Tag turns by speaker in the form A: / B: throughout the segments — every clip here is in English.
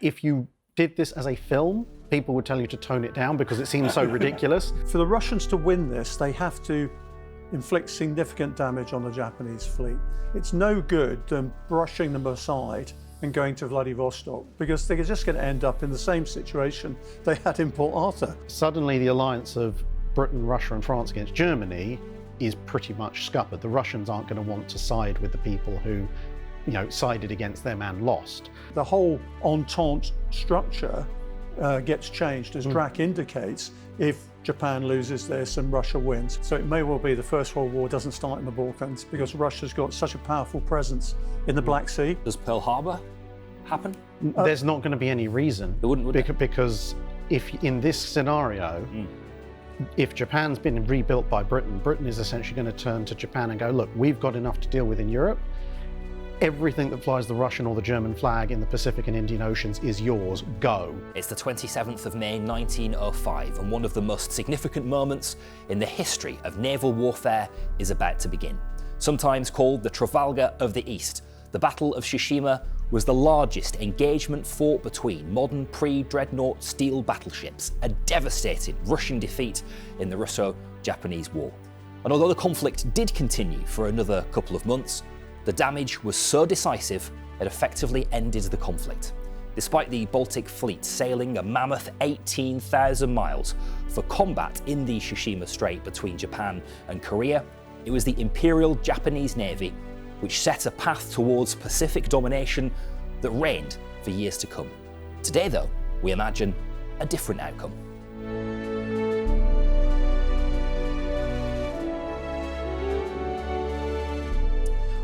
A: If you did this as a film, people would tell you to tone it down because it seems so ridiculous.
B: For the Russians to win this, they have to inflict significant damage on the Japanese fleet. It's no good them brushing them aside and going to Vladivostok, because they're just going to end up in the same situation they had in Port Arthur.
A: Suddenly the alliance of Britain, Russia and France against Germany is pretty much scuppered. The Russians aren't going to want to side with the people who, sided against them and lost.
B: The whole Entente structure gets changed, as Drac indicates, if Japan loses this and Russia wins. So it may well be the First World War doesn't start in the Balkans because Russia's got such a powerful presence in the Black Sea.
C: Does Pearl Harbor happen?
A: There's not going to be any reason.
C: There wouldn't, would there?
A: Because if in this scenario, if Japan's been rebuilt by Britain, Britain is essentially going to turn to Japan and go, look, we've got enough to deal with in Europe. Everything that flies the Russian or the German flag in the Pacific and Indian Oceans is yours, go.
C: It's the 27th of May 1905, and one of the most significant moments in the history of naval warfare is about to begin. Sometimes called the Trafalgar of the East, the Battle of Tsushima was the largest engagement fought between modern pre-dreadnought steel battleships, a devastating Russian defeat in the Russo-Japanese War. And although the conflict did continue for another couple of months, the damage was so decisive it effectively ended the conflict. Despite the Baltic fleet sailing a mammoth 18,000 miles for combat in the Tsushima Strait between Japan and Korea, it was the Imperial Japanese Navy which set a path towards Pacific domination that reigned for years to come. Today, though, we imagine a different outcome.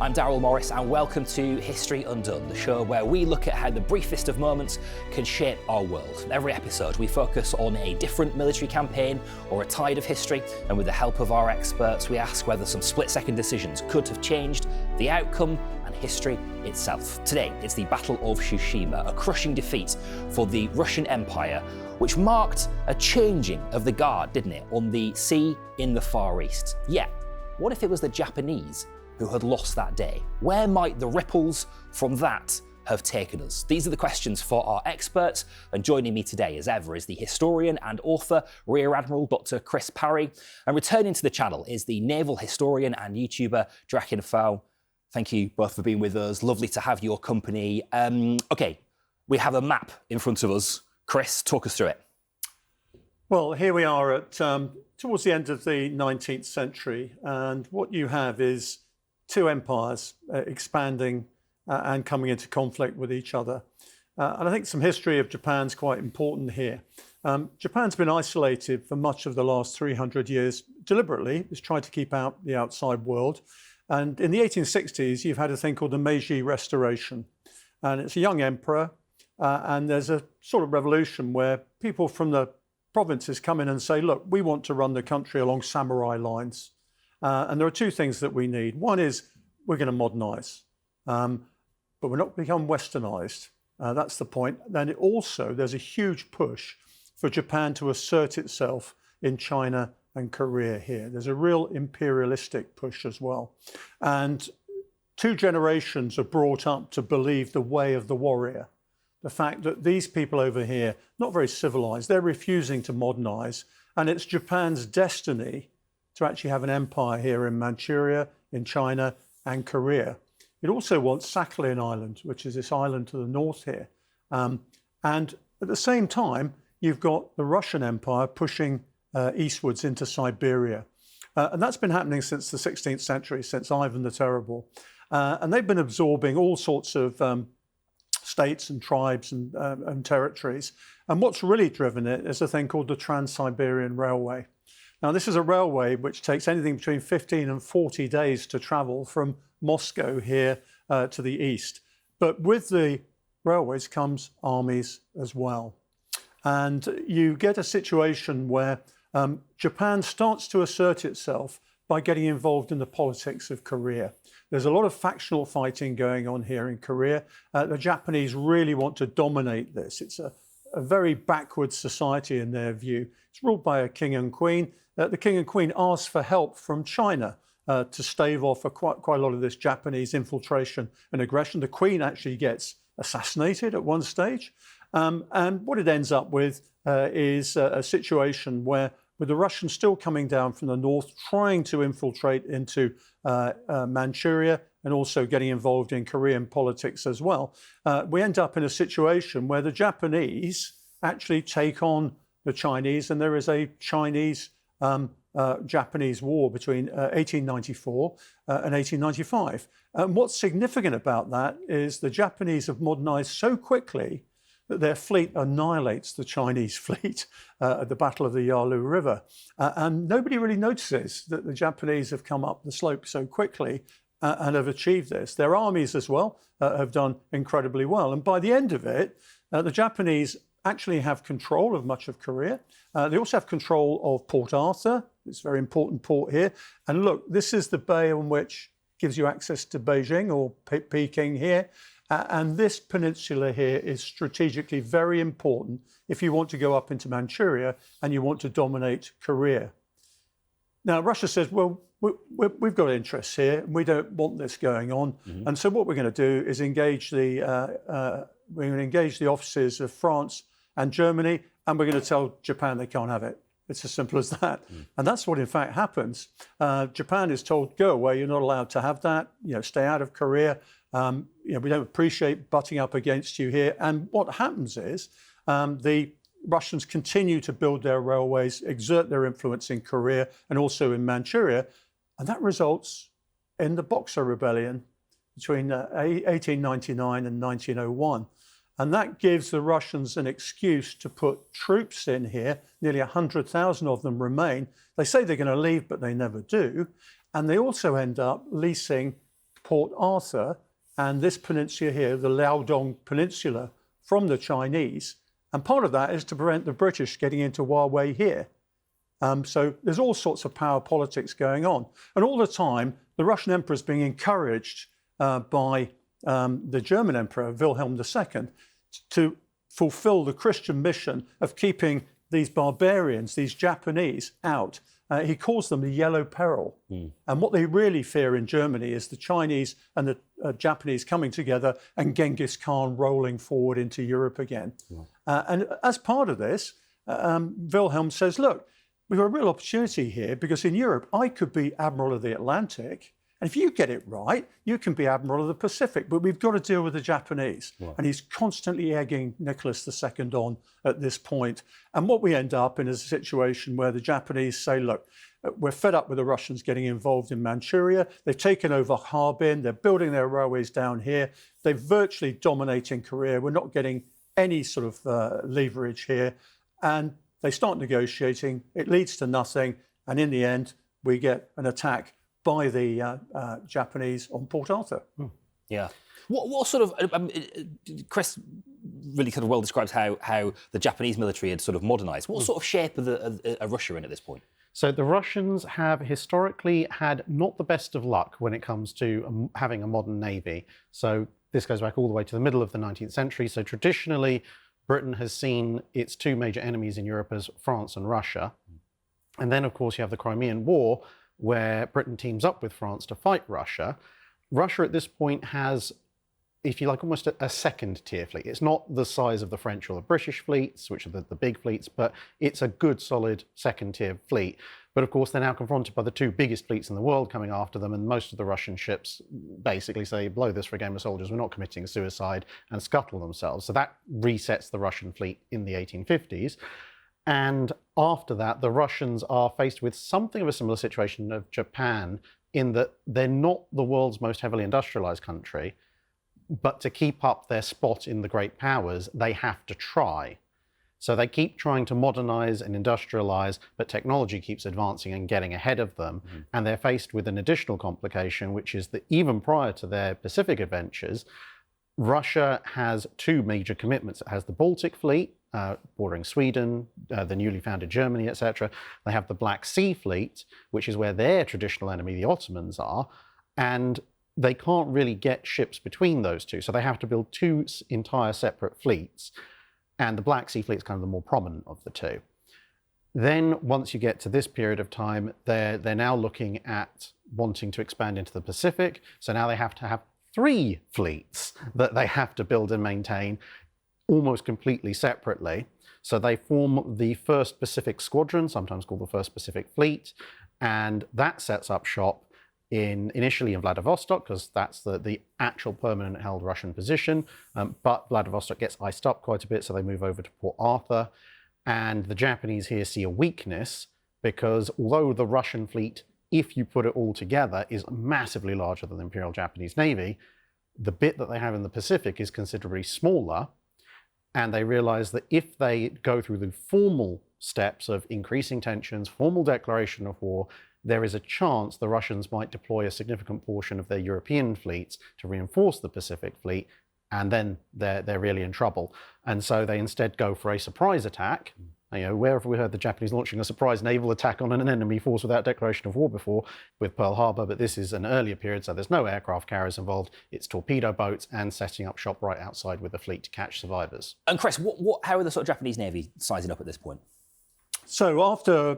C: I'm Darryl Morris and welcome to History Undone, the show where we look at how the briefest of moments can shape our world. Every episode we focus on a different military campaign or a tide of history, and with the help of our experts we ask whether some split-second decisions could have changed the outcome and history itself. Today it's the Battle of Tsushima, a crushing defeat for the Russian Empire, which marked a changing of the guard, didn't it, on the sea in the Far East. Yet, what if it was the Japanese who had lost that day? Where might the ripples from that have taken us? These are the questions for our experts, and joining me today as ever is the historian and author Rear Admiral Dr Chris Parry, and returning to the channel is the naval historian and YouTuber Drakenfau. Thank you both for being with us. Lovely to have your company. Okay, we have a map in front of us. Chris, talk us through it.
B: Well, here we are at towards the end of the 19th century, and what you have is two empires expanding and coming into conflict with each other. And I think some history of Japan's quite important here. Japan's been isolated for much of the last 300 years deliberately. It's tried to keep out the outside world. And in the 1860s, you've had a thing called the Meiji Restoration. And it's a young emperor, and there's a sort of revolution where people from the provinces come in and say, look, we want to run the country along samurai lines. And there are two things that we need. One is we're going to modernise, but we're not become westernised. That's the point. Then there's a huge push for Japan to assert itself in China and Korea here. There's a real imperialistic push as well. And two generations are brought up to believe the way of the warrior. The fact that these people over here, not very civilised, they're refusing to modernise, and it's Japan's destiny to actually have an empire here in Manchuria, in China and Korea. It also wants Sakhalin Island, which is this island to the north here. And at the same time, you've got the Russian Empire pushing eastwards into Siberia. And that's been happening since the 16th century, since Ivan the Terrible. And they've been absorbing all sorts of states and tribes and territories. And what's really driven it is a thing called the Trans-Siberian Railway. Now, this is a railway which takes anything between 15 and 40 days to travel from Moscow here to the east. But with the railways comes armies as well. And you get a situation where Japan starts to assert itself by getting involved in the politics of Korea. There's a lot of factional fighting going on here in Korea. The Japanese really want to dominate this. It's a very backward society in their view. It's ruled by a king and queen. The king and queen ask for help from China to stave off quite a lot of this Japanese infiltration and aggression. The queen actually gets assassinated at one stage. And what it ends up with is a situation where, with the Russians still coming down from the north, trying to infiltrate into Manchuria and also getting involved in Korean politics as well, we end up in a situation where the Japanese actually take on the Chinese, and there is a Chinese Japanese war between 1894 and 1895. And what's significant about that is the Japanese have modernized so quickly that their fleet annihilates the Chinese fleet at the Battle of the Yalu River. And nobody really notices that the Japanese have come up the slope so quickly and have achieved this. Their armies as well have done incredibly well. And by the end of it, the Japanese actually have control of much of Korea. They also have control of Port Arthur. It's a very important port here. And look, this is the bay on which gives you access to Beijing or Peking here. And this peninsula here is strategically very important if you want to go up into Manchuria and you want to dominate Korea. Now, Russia says, well, we've got interests here and we don't want this going on. Mm-hmm. And so what we're going to do is engage the offices of France and Germany, and we're going to tell Japan they can't have it. It's as simple as that. Mm. And that's what, in fact, happens. Japan is told, go away, you're not allowed to have that, stay out of Korea. We don't appreciate butting up against you here. And what happens is the Russians continue to build their railways, exert their influence in Korea and also in Manchuria. And that results in the Boxer Rebellion between 1899 and 1901. And that gives the Russians an excuse to put troops in here. Nearly 100,000 of them remain. They say they're going to leave, but they never do. And they also end up leasing Port Arthur and this peninsula here, the Liaodong Peninsula, from the Chinese. And part of that is to prevent the British getting into Huawei here. So there's all sorts of power politics going on. And all the time, the Russian emperor is being encouraged by the German emperor, Wilhelm II, to fulfill the Christian mission of keeping these barbarians, these Japanese, out. He calls them the Yellow Peril. Mm. And what they really fear in Germany is the Chinese and the Japanese coming together and Genghis Khan rolling forward into Europe again. Yeah. And as part of this, Wilhelm says, look, we've got a real opportunity here because in Europe, I could be Admiral of the Atlantic. And if you get it right, you can be Admiral of the Pacific, but we've got to deal with the Japanese. Right. And he's constantly egging Nicholas II on at this point. And what we end up in is a situation where the Japanese say, look, we're fed up with the Russians getting involved in Manchuria. They've taken over Harbin. They're building their railways down here. They're virtually dominating Korea. We're not getting any sort of leverage here. And they start negotiating. It leads to nothing. And in the end, we get an attack by the Japanese on Port Arthur. Hmm.
C: Yeah. What sort of, Chris really kind of well describes how the Japanese military had sort of modernised. What sort of shape are Russia in at this point?
A: So the Russians have historically had not the best of luck when it comes to having a modern navy. So this goes back all the way to the middle of the 19th century. So traditionally, Britain has seen its two major enemies in Europe as France and Russia. And then, of course, you have the Crimean War, where Britain teams up with France to fight Russia. Russia at this point has, if you like, almost a second-tier fleet. It's not the size of the French or the British fleets, which are the big fleets, but it's a good, solid second-tier fleet. But of course, they're now confronted by the two biggest fleets in the world coming after them, and most of the Russian ships basically say, blow this for a game of soldiers, we're not committing suicide, and scuttle themselves. So that resets the Russian fleet in the 1850s. And after that, the Russians are faced with something of a similar situation of Japan, in that they're not the world's most heavily industrialized country, but to keep up their spot in the great powers, they have to try. So they keep trying to modernize and industrialize, but technology keeps advancing and getting ahead of them. Mm-hmm. And they're faced with an additional complication, which is that even prior to their Pacific adventures, Russia has two major commitments. It has the Baltic Fleet, bordering Sweden, the newly founded Germany, etc. They have the Black Sea Fleet, which is where their traditional enemy, the Ottomans, are. And they can't really get ships between those two. So they have to build two entire separate fleets. And the Black Sea Fleet is kind of the more prominent of the two. Then once you get to this period of time, they're now looking at wanting to expand into the Pacific. So now they have to have three fleets that they have to build and maintain. almost completely separately. So they form the 1st Pacific Squadron, sometimes called the 1st Pacific Fleet, and that sets up shop initially in Vladivostok, because that's the actual permanent held Russian position. But Vladivostok gets iced up quite a bit, so they move over to Port Arthur. And the Japanese here see a weakness, because although the Russian fleet, if you put it all together, is massively larger than the Imperial Japanese Navy, the bit that they have in the Pacific is considerably smaller. And they realize that if they go through the formal steps of increasing tensions, formal declaration of war, there is a chance the Russians might deploy a significant portion of their European fleets to reinforce the Pacific fleet, and then they're really in trouble. And so they instead go for a surprise attack. Where have we heard the Japanese launching a surprise naval attack on an enemy force without declaration of war before, with Pearl Harbor? But this is an earlier period, so there's no aircraft carriers involved. It's torpedo boats and setting up shop right outside with a fleet to catch survivors.
C: And Chris, how are the sort of Japanese Navy sizing up at this point?
B: So after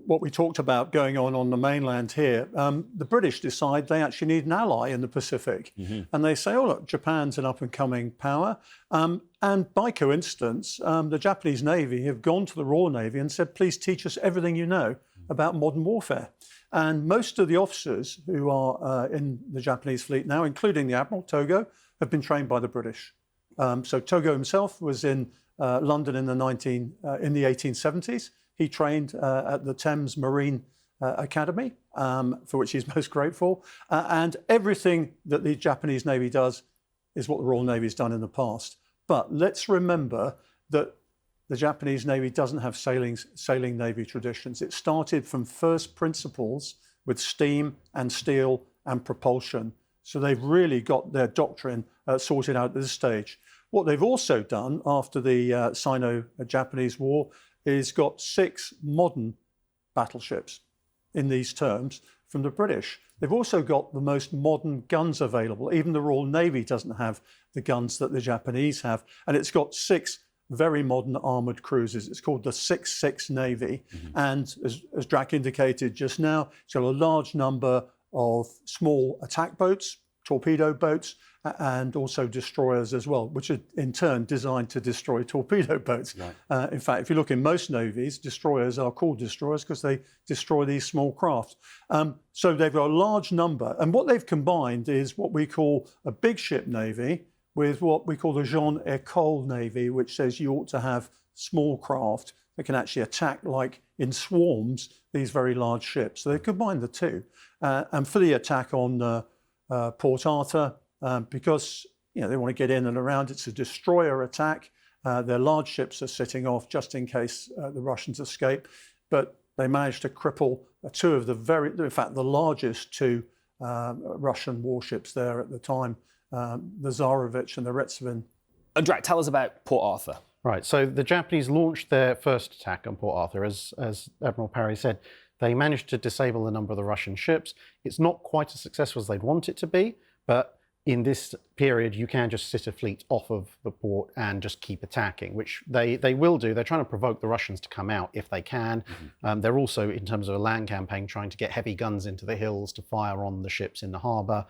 B: what we talked about going on the mainland here, the British decide they actually need an ally in the Pacific. And they say, oh, look, Japan's an up-and-coming power. And by coincidence, the Japanese Navy have gone to the Royal Navy and said, please teach us everything you know about modern warfare. And most of the officers who are in the Japanese fleet now, including the Admiral Togo, have been trained by the British. So Togo himself was in London in the 1870s. He trained at the Thames Marine Academy, for which he's most grateful. And everything that the Japanese Navy does is what the Royal Navy's done in the past. But let's remember that the Japanese Navy doesn't have sailing Navy traditions. It started from first principles with steam and steel and propulsion. So they've really got their doctrine sorted out at this stage. What they've also done after the Sino-Japanese War is got 6 modern battleships in these terms from the British. They've also got the most modern guns available. Even the Royal Navy doesn't have the guns that the Japanese have. And it's got 6 very modern armoured cruisers. It's called the 6-6 Navy. And as Drac indicated just now, it's got a large number of small attack boats, torpedo boats, and also destroyers as well, which are in turn designed to destroy torpedo boats. Right. In fact, if you look in most navies, destroyers are called destroyers because they destroy these small craft. So they've got a large number. And what they've combined is what we call a big ship navy with what we call the Jean École Navy, which says you ought to have small craft that can actually attack, like in swarms, these very large ships. So they combined the two. And for the attack on Port Arthur, because they want to get in and around. It's a destroyer attack. Their large ships are sitting off just in case the Russians escape. But they managed to cripple 2 of the largest 2 Russian warships there at the time, the Tsarevich and the Retsevin.
C: And Drac, tell us about Port Arthur.
A: Right, so the Japanese launched their first attack on Port Arthur, as Admiral Parry said. They managed to disable a number of the Russian ships. It's not quite as successful as they'd want it to be, but in this period, you can just sit a fleet off of the port and just keep attacking, which they will do. They're trying to provoke the Russians to come out if they can. They're also, in terms of a land campaign, trying to get heavy guns into the hills to fire on the ships in the harbour,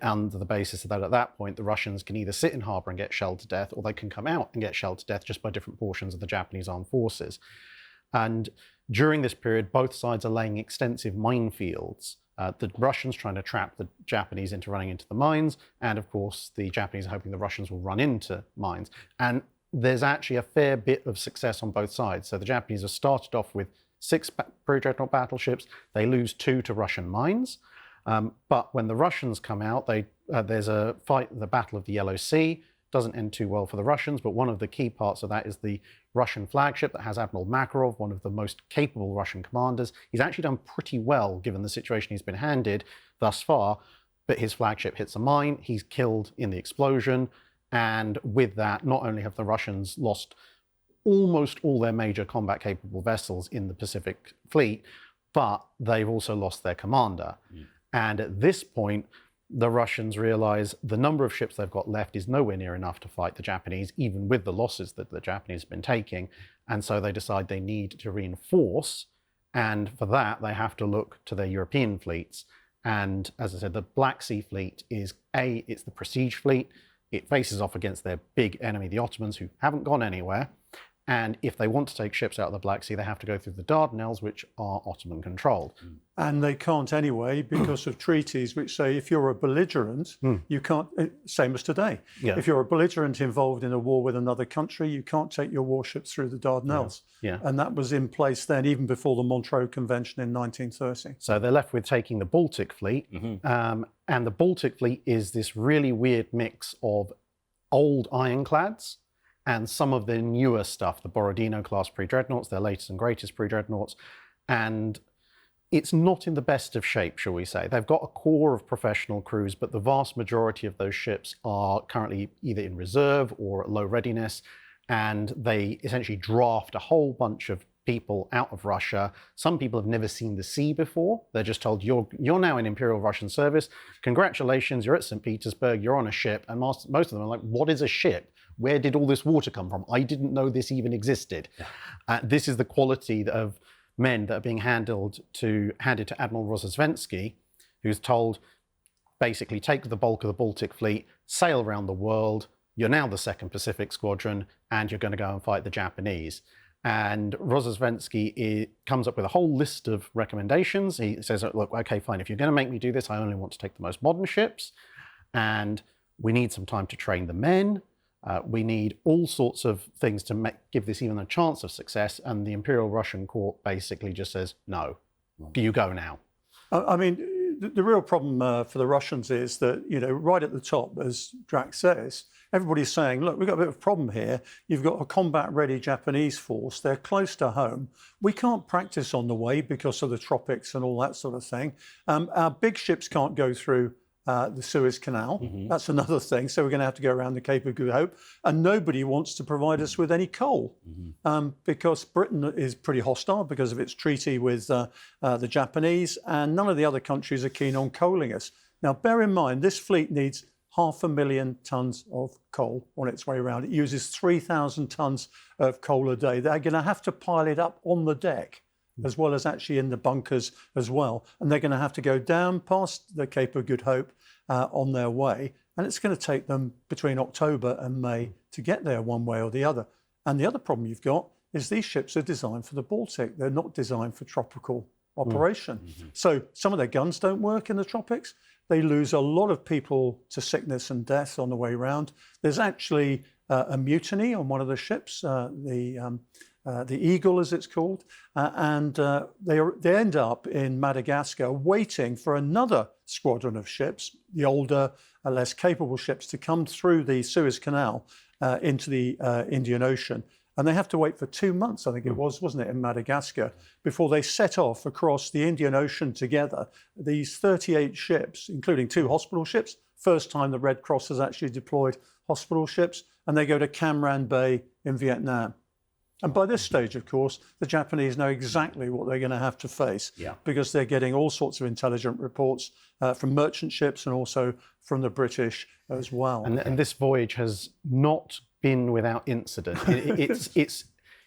A: under the basis that at that point, the Russians can either sit in harbour and get shelled to death, or they can come out and get shelled to death just by different portions of the Japanese armed forces. And during this period, both sides are laying extensive minefields. The Russians trying to trap the Japanese into running into the mines, and of course the Japanese hoping the Russians will run into mines. And there's actually a fair bit of success on both sides. So the Japanese have started off with 6 pre-dreadnought battleships. They lose 2 to Russian mines. But when the Russians come out, there's a fight, the Battle of the Yellow Sea. Doesn't end too well for the Russians, but one of the key parts of that is the Russian flagship that has Admiral Makarov, one of the most capable Russian commanders. He's actually done pretty well given the situation he's been handed thus far, but his flagship hits a mine, he's killed in the explosion, and with that, not only have the Russians lost almost all their major combat-capable vessels in the Pacific Fleet, but they've also lost their commander. And at this point, the Russians realize the number of ships they've got left is nowhere near enough to fight the Japanese, even with the losses that the Japanese have been taking. And so they decide they need to reinforce. And for that, they have to look to their European fleets. And as I said, the Black Sea Fleet is it's the prestige fleet. it faces off against their big enemy, the Ottomans, who haven't gone anywhere. And if they want to take ships out of the Black Sea, they have to go through the Dardanelles, which are Ottoman controlled.
B: And they can't anyway because of treaties which say if you're a belligerent, you can't, same as today.
A: Yeah.
B: If you're a belligerent involved in a war with another country, you can't take your warships through the Dardanelles.
A: Yeah.
B: And that was in place then, even before the Montreux Convention in 1930.
A: So they're left with taking the Baltic Fleet. And the Baltic Fleet is this really weird mix of old ironclads and some of the newer stuff, the Borodino-class pre-dreadnoughts, their latest and greatest pre-dreadnoughts. And it's not in the best of shape, shall we say. They've got a core of professional crews, but the vast majority of those ships are currently either in reserve or at low readiness, and they essentially draft a whole bunch of people out of Russia. Some people have never seen the sea before. They're just told, you're now in Imperial Russian service. Congratulations, you're at St. Petersburg, you're on a ship. And most of them are like, what is a ship? Where did all this water come from? I didn't know this even existed. This is the quality of men that are being handed to Admiral Rossosvensky, who's told, basically, take the bulk of the Baltic Fleet, sail around the world. You're now the 2nd Pacific Squadron, and you're going to go and fight the Japanese. And Rossosvensky comes up with a whole list of recommendations. He says, look, okay, fine, if you're going to make me do this, I only want to take the most modern ships, and we need some time to train the men. We need all sorts of things to give this even a chance of success. And the Imperial Russian Court basically just says, no, you go now.
B: I mean, the real problem for the Russians is that, right at the top, as Drax says, everybody's saying, look, we've got a bit of a problem here. You've got a combat-ready Japanese force. They're close to home. We can't practice on the way because of the tropics and all that sort of thing. Our big ships can't go through the Suez Canal. That's another thing. So we're going to have to go around the Cape of Good Hope. And nobody wants to provide us with any coal because Britain is pretty hostile because of its treaty with the Japanese, and none of the other countries are keen on coaling us. Now, bear in mind, this fleet needs 500,000 tonnes of coal on its way around. It uses 3,000 tonnes of coal a day. They're going to have to pile it up on the deck, as well as actually in the bunkers as well. And they're going to have to go down past the Cape of Good Hope on their way. And it's going to take them between October and May to get there one way or the other. And the other problem you've got is these ships are designed for the Baltic. They're not designed for tropical operation. So some of their guns don't work in the tropics. They lose a lot of people to sickness and death on the way around. There's actually a mutiny on one of the ships, the Eagle, as it's called, and they end up in Madagascar waiting for another squadron of ships, the older, less capable ships, to come through the Suez Canal into the Indian Ocean. And they have to wait for 2 months, I think it was, wasn't it, in Madagascar, before they set off across the Indian Ocean together. These 38 ships, including 2 hospital ships, first time the Red Cross has actually deployed hospital ships, and they go to Cam Ranh Bay in Vietnam. And by this stage, of course, the Japanese know exactly what they're going to have to face because they're getting all sorts of intelligent reports from merchant ships and also from the British as well.
A: And this voyage has not been without incident. It's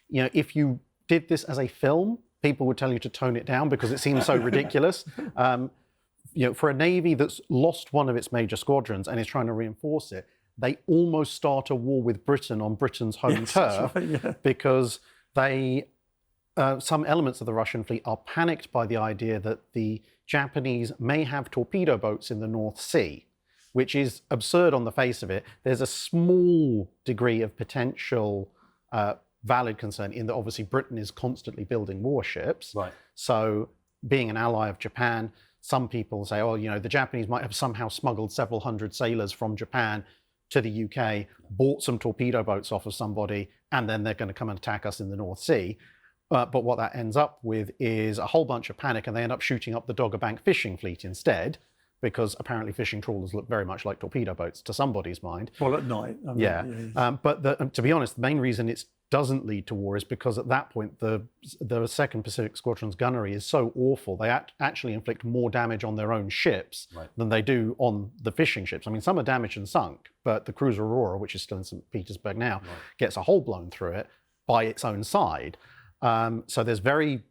A: if you did this as a film, people would tell you to tone it down because it seems so ridiculous. For a navy that's lost one of its major squadrons and is trying to reinforce it, they almost start a war with Britain on Britain's home turf because some elements of the Russian fleet are panicked by the idea that the Japanese may have torpedo boats in the North Sea, which is absurd on the face of it. There's a small degree of potential valid concern in that obviously Britain is constantly building warships. Right. So being an ally of Japan, some people say, the Japanese might have somehow smuggled several hundred sailors from Japan to the UK, bought some torpedo boats off of somebody, and then they're going to come and attack us in the North Sea. But what that ends up with is a whole bunch of panic, and they end up shooting up the Dogger Bank fishing fleet instead, because apparently fishing trawlers look very much like torpedo boats to somebody's mind.
B: Well, at night.
A: But to be honest, the main reason it doesn't lead to war is because at that point, the 2nd Pacific Squadron's gunnery is so awful, they actually inflict more damage on their own ships than they do on the fishing ships. I mean, some are damaged and sunk, but the cruiser Aurora, which is still in St. Petersburg now, gets a hole blown through it by its own side. So there's very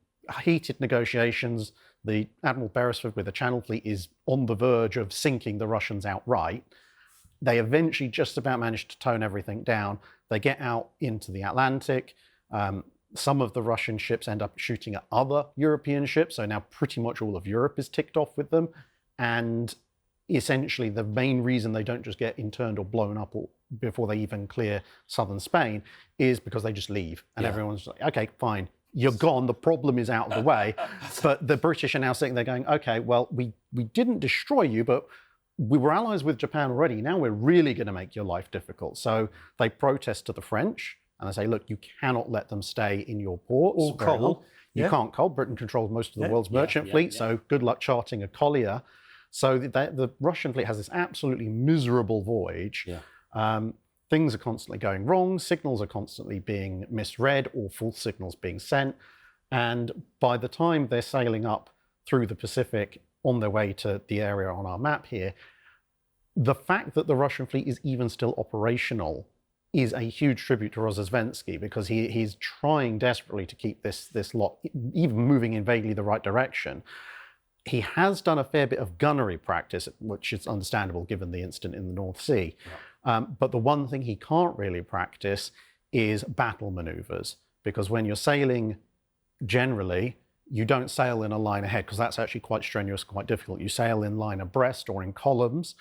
A: heated negotiations. The Admiral Beresford with the Channel Fleet is on the verge of sinking the Russians outright. They eventually just about manage to tone everything down. They get out into the Atlantic. Some of the Russian ships end up shooting at other European ships, so now pretty much all of Europe is ticked off with them. And essentially the main reason they don't just get interned or blown up before they even clear southern Spain is because they just leave. And everyone's like, okay, fine, you're gone, the problem is out of the way. But the British are now sitting there going, okay, well, we didn't destroy you, but we were allies with Japan already. Now we're really going to make your life difficult. So they protest to the French. And they say, look, you cannot let them stay in your ports.
B: Or coal.
A: You can't coal. Britain controls most of the world's merchant fleet, so good luck charting a collier. So the Russian fleet has this absolutely miserable voyage. Things are constantly going wrong. Signals are constantly being misread or false signals being sent. And by the time they're sailing up through the Pacific on their way to the area on our map here, the fact that the Russian fleet is even still operational is a huge tribute to Rozhesvensky, because he's trying desperately to keep this lot even moving in vaguely the right direction. He has done a fair bit of gunnery practice, which is understandable given the incident in the North Sea. But the one thing he can't really practice is battle maneuvers, because when you're sailing generally, you don't sail in a line ahead, because that's actually quite strenuous, quite difficult. You sail in line abreast or in columns,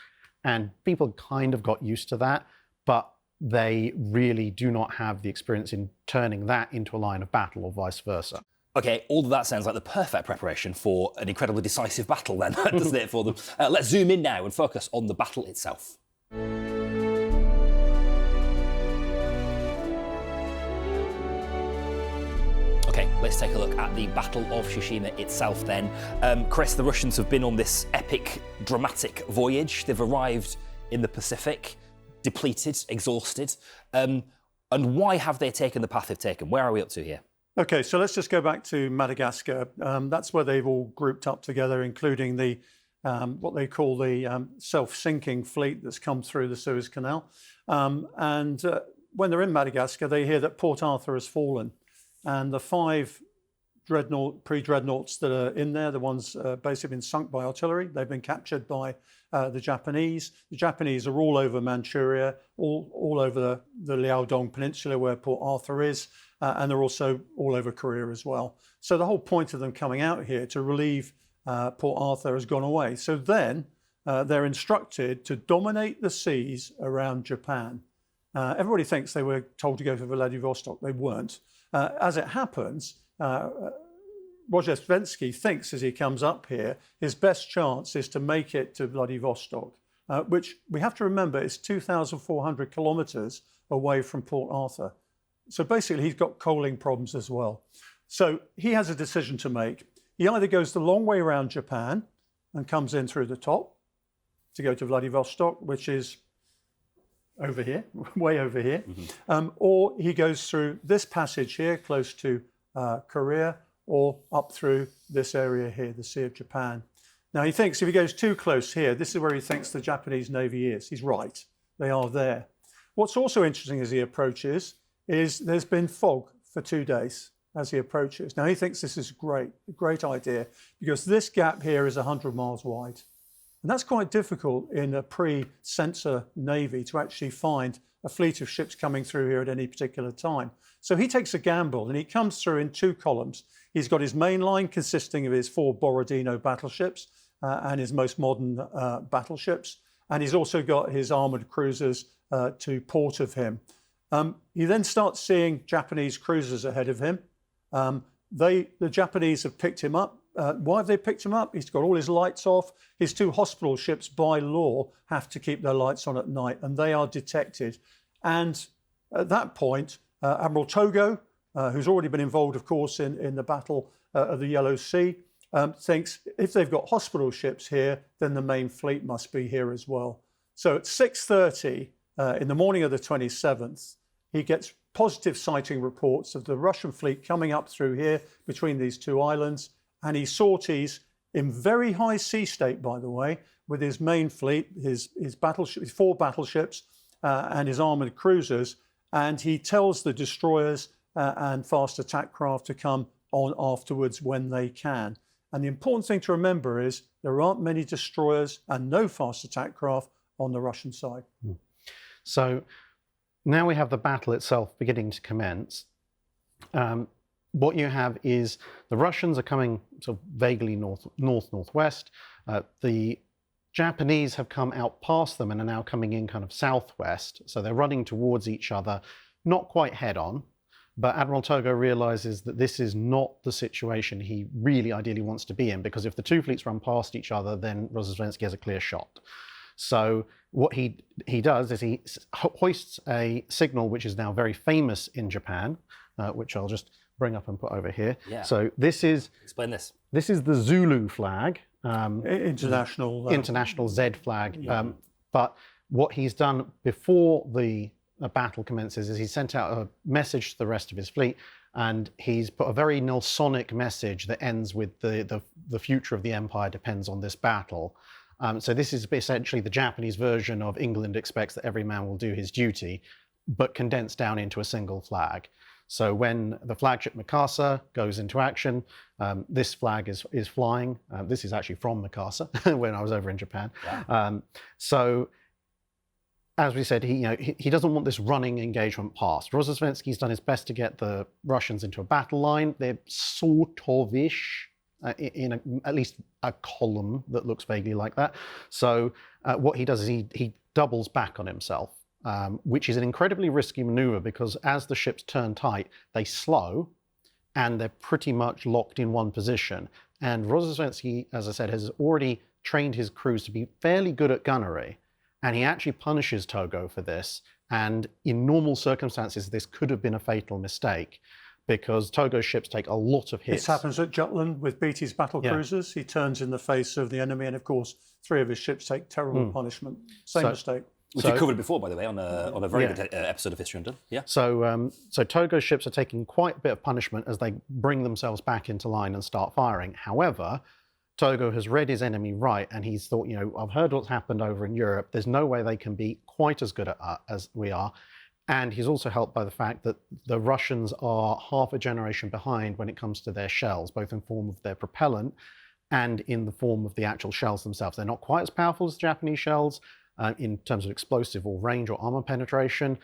A: and people kind of got used to that, but they really do not have the experience in turning that into a line of battle or vice versa.
C: Okay, all of that sounds like the perfect preparation for an incredibly decisive battle then, doesn't it, for them? Let's zoom in now and focus on the battle itself. Okay, let's take a look at the Battle of Tsushima itself then. Chris, the Russians have been on this epic, dramatic voyage. They've arrived in the Pacific, depleted, exhausted. And why have they taken the path they've taken? Where are we up to here?
B: Okay, so let's just go back to Madagascar. That's where they've all grouped up together, including the what they call the self-sinking fleet that's come through the Suez Canal. When they're in Madagascar, they hear that Port Arthur has fallen. And the 5 pre-dreadnoughts that are in there, the ones basically been sunk by artillery, they've been captured by the Japanese. The Japanese are all over Manchuria, all over the Liaodong Peninsula where Port Arthur is, and they're also all over Korea as well. So the whole point of them coming out here to relieve Port Arthur has gone away. So then they're instructed to dominate the seas around Japan. Everybody thinks they were told to go to Vladivostok. They weren't. As it happens, Rozhesvensky thinks as he comes up here, his best chance is to make it to Vladivostok, which we have to remember is 2,400 kilometers away from Port Arthur. So basically he's got coaling problems as well. So he has a decision to make. He either goes the long way around Japan and comes in through the top to go to Vladivostok, which is over here, way over here, or he goes through this passage here close to Korea, or up through this area here, the Sea of Japan. Now he thinks if he goes too close here, this is where he thinks the Japanese Navy is. He's right, they are there. What's also interesting as he approaches is there's been fog for 2 days as he approaches. Now he thinks this is a great idea, because this gap here is 100 miles wide. And that's quite difficult in a pre-sensor Navy to actually find a fleet of ships coming through here at any particular time. So he takes a gamble and he comes through in 2 columns. He's got his main line consisting of his 4 Borodino battleships and his most modern battleships. And he's also got his armoured cruisers to port of him. He then starts seeing Japanese cruisers ahead of him. The Japanese have picked him up. Why have they picked him up? He's got all his lights off. His 2 hospital ships, by law, have to keep their lights on at night, and they are detected. And at that point, Admiral Togo, who's already been involved, of course, in the Battle of the Yellow Sea, thinks if they've got hospital ships here, then the main fleet must be here as well. So at 6:30 in the morning of the 27th, he gets positive sighting reports of the Russian fleet coming up through here between these 2 islands. And he sorties in very high sea state, by the way, with his main fleet, his battleship, his 4 battleships and his armoured cruisers. And he tells the destroyers and fast attack craft to come on afterwards when they can. And the important thing to remember is there aren't many destroyers and no fast attack craft on the Russian side.
A: So now we have the battle itself beginning to commence. What you have is the Russians are coming sort of vaguely northwest. The Japanese have come out past them and are now coming in kind of southwest. So they're running towards each other, not quite head on. But Admiral Togo realizes that this is not the situation he really ideally wants to be in, because if the two fleets run past each other, then Rozhestvensky has a clear shot. So what he does is he hoists a signal which is now very famous in Japan, which I'll just bring up and put over here.
C: Yeah.
A: So this is...
C: Explain this.
A: This is the Zulu flag.
B: International
A: Z flag. But what he's done before the battle commences is he sent out a message to the rest of his fleet, and he's put a very Nelsonic message that ends with the future of the empire depends on this battle. So this is essentially the Japanese version of England expects that every man will do his duty, but condensed down into a single flag. So when the flagship Mikasa goes into action, this flag is flying. This is actually from Mikasa when I was over in Japan. Wow. So as we said, he doesn't want this running engagement past. Rozhestvensky's done his best to get the Russians into a battle line. They're sort of-ish in at least a column that looks vaguely like that. So what he does is he doubles back on himself, which is an incredibly risky maneuver, because as the ships turn tight, they slow and they're pretty much locked in one position. And Rozhestvensky, as I said, has already trained his crews to be fairly good at gunnery. And he actually punishes Togo for this. And in normal circumstances, this could have been a fatal mistake, because Togo's ships take a lot of hits.
B: This happens at Jutland with Beatty's battle cruisers. He turns in the face of the enemy, and of course, 3 of his ships take terrible punishment. Same mistake.
C: Which we covered before, by the way, on a very good episode of History Undone. Yeah.
A: So Togo's ships are taking quite a bit of punishment as they bring themselves back into line and start firing. However, Togo has read his enemy right, and he's thought, I've heard what's happened over in Europe. There's no way they can be quite as good as we are. And he's also helped by the fact that the Russians are half a generation behind when it comes to their shells, both in form of their propellant and in the form of the actual shells themselves. They're not quite as powerful as the Japanese shells in terms of explosive or range or armor penetration.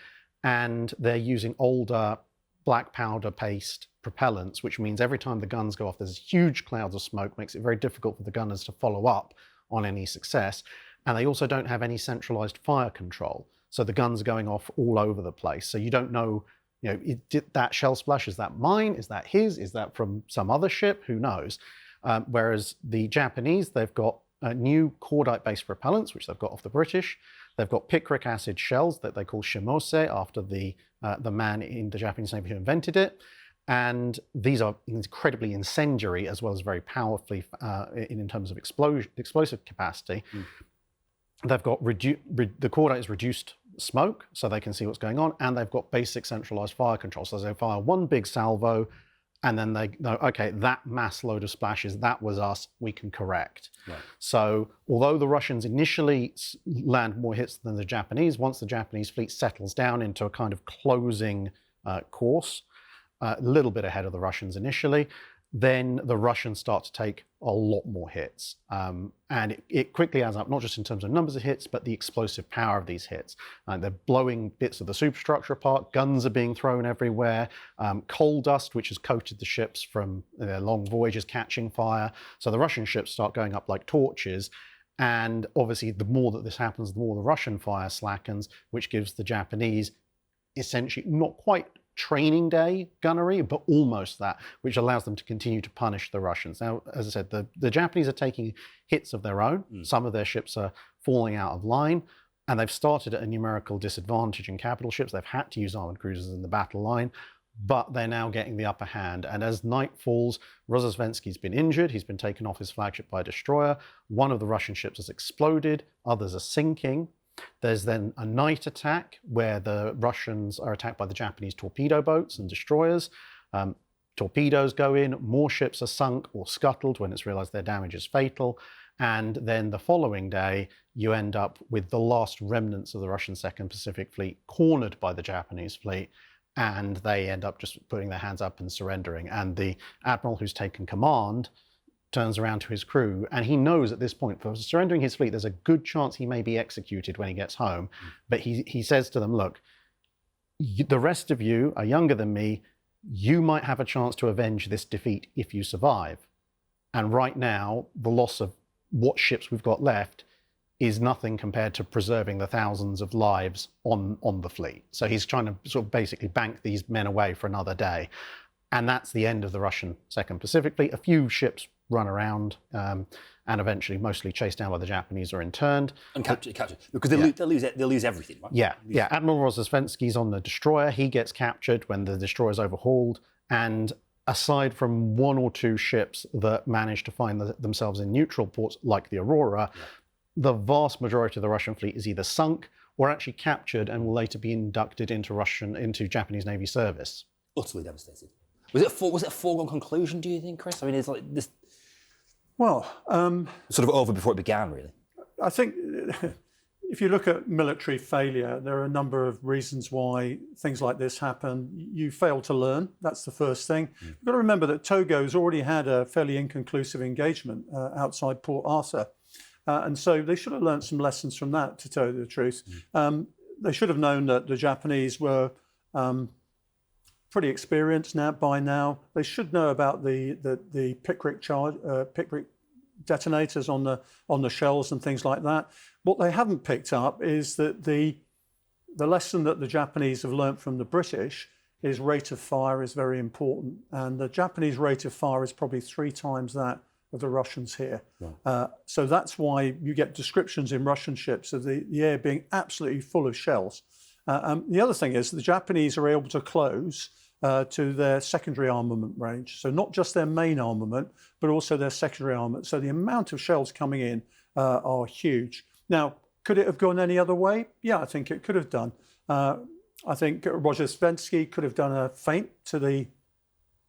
A: And they're using older black powder paste propellants, which means every time the guns go off, there's huge clouds of smoke, makes it very difficult for the gunners to follow up on any success. And they also don't have any centralized fire control. So the guns are going off all over the place. So you don't know, did that shell splash, is that mine? Is that his? Is that from some other ship? Who knows? Whereas the Japanese, they've got new cordite-based propellants, which they've got off the British. They've got picric acid shells that they call shimose, after the man in the Japanese Navy who invented it. And these are incredibly incendiary, as well as very powerfully in terms of explosive capacity. They've got the cordite is reduced smoke, so they can see what's going on, and they've got basic centralized fire control. So they fire one big salvo, and then they know, okay, that mass load of splashes, that was us, we can correct. Right. So although the Russians initially land more hits than the Japanese, once the Japanese fleet settles down into a kind of closing course, a little bit ahead of the Russians initially, then the Russians start to take a lot more hits. And it quickly adds up, not just in terms of numbers of hits, but the explosive power of these hits. They're blowing bits of the superstructure apart, guns are being thrown everywhere, coal dust, which has coated the ships from their long voyages, catching fire. So the Russian ships start going up like torches. And obviously, the more that this happens, the more the Russian fire slackens, which gives the Japanese essentially not quite training day gunnery, but almost that, which allows them to continue to punish the Russians. Now, as I said, the Japanese are taking hits of their own. Some of their ships are falling out of line, and they've started at a numerical disadvantage in capital ships. They've had to use armored cruisers in the battle line, but they're now getting the upper hand. And as night falls, Rozhestvensky's been injured. He's been taken off his flagship by a destroyer. One of the Russian ships has exploded. Others are sinking. There's then a night attack where the Russians are attacked by the Japanese torpedo boats and destroyers. Torpedoes go in, more ships are sunk or scuttled when it's realized their damage is fatal. And then the following day, you end up with the last remnants of the Russian Second Pacific Fleet cornered by the Japanese fleet, and they end up just putting their hands up and surrendering. And the admiral who's taken command turns around to his crew, and he knows at this point, for surrendering his fleet, there's a good chance he may be executed when he gets home. But he says to them, look, the rest of you are younger than me. You might have a chance to avenge this defeat if you survive. And right now, the loss of what ships we've got left is nothing compared to preserving the thousands of lives on the fleet. So he's trying to sort of basically bank these men away for another day. And that's the end of the Russian Second Pacific Fleet. A few ships run around and eventually mostly chased down by the Japanese are interned.
C: And captured. Because they'll lose everything, right?
A: Yeah. Admiral Rozhesvensky's on the destroyer. He gets captured when the destroyer's overhauled. And aside from one or two ships that manage to find themselves in neutral ports, like the Aurora, the vast majority of the Russian fleet is either sunk or actually captured and will later be inducted into Japanese Navy service.
C: Utterly devastated. Was it a foregone conclusion, do you think, Chris? I mean, it's like this...
B: Well...
C: sort of over before it began, really.
B: I think if you look at military failure, there are a number of reasons why things like this happen. You fail to learn, that's the first thing. You've got to remember that Togo's already had a fairly inconclusive engagement outside Port Arthur. And so they should have learned some lessons from that, to tell you the truth. They should have known that the Japanese were pretty experienced by now. They should know about the Pickwick detonators on the shells and things like that. What they haven't picked up is that the lesson that the Japanese have learnt from the British is rate of fire is very important, and the Japanese rate of fire is probably 3 times that of the Russians here. Right. So that's why you get descriptions in Russian ships of the air being absolutely full of shells. The other thing is the Japanese are able to close to their secondary armament range. So not just their main armament, but also their secondary armament. So the amount of shells coming in are huge. Now, could it have gone any other way? Yeah, I think it could have done. I think Rozhesvensky could have done a feint to the